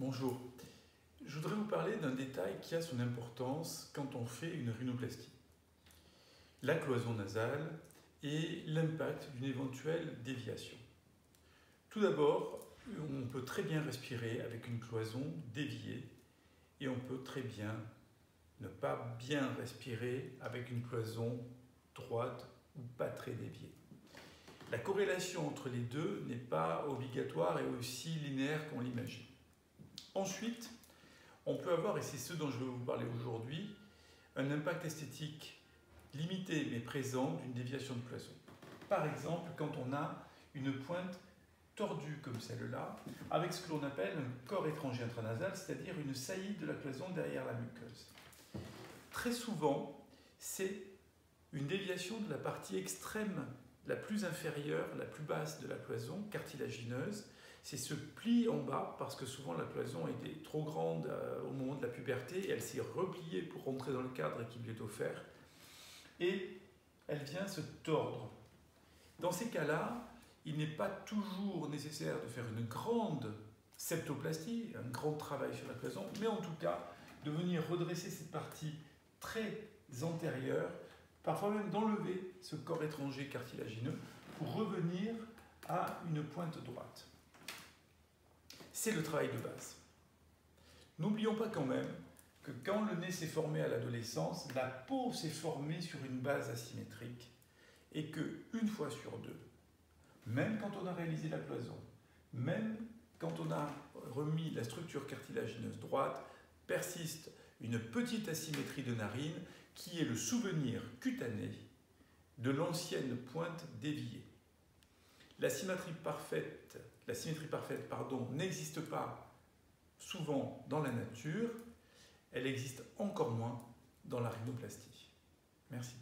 Bonjour, je voudrais vous parler d'un détail qui a son importance quand on fait une rhinoplastie. La cloison nasale et l'impact d'une éventuelle déviation. Tout d'abord, on peut très bien respirer avec une cloison déviée et on peut très bien ne pas bien respirer avec une cloison droite ou pas très déviée. La corrélation entre les deux n'est pas obligatoire et aussi linéaire qu'on l'imagine. Ensuite, on peut avoir, et c'est ce dont je vais vous parler aujourd'hui, un impact esthétique limité mais présent d'une déviation de cloison. Par exemple, quand on a une pointe tordue comme celle-là, avec ce que l'on appelle un corps étranger intranasal, c'est-à-dire une saillie de la cloison derrière la muqueuse. Très souvent, c'est une déviation de la partie extrême, la plus inférieure, la plus basse de la cloison cartilagineuse. C'est ce pli en bas, parce que souvent la cloison était trop grande au moment de la puberté, et elle s'est repliée pour rentrer dans le cadre qui lui est offert, et elle vient se tordre. Dans ces cas-là, il n'est pas toujours nécessaire de faire une grande septoplastie, un grand travail sur la cloison, mais en tout cas, de venir redresser cette partie très antérieure, parfois même d'enlever ce corps étranger cartilagineux pour revenir à une pointe droite. C'est le travail de base. N'oublions pas quand même que quand le nez s'est formé à l'adolescence, la peau s'est formée sur une base asymétrique et qu'une fois sur deux, même quand on a réalisé la cloison, même quand on a remis la structure cartilagineuse droite, persiste une petite asymétrie de narine qui est le souvenir cutané de l'ancienne pointe déviée. La symétrie parfaite, n'existe pas souvent dans la nature, elle existe encore moins dans la rhinoplastie. Merci.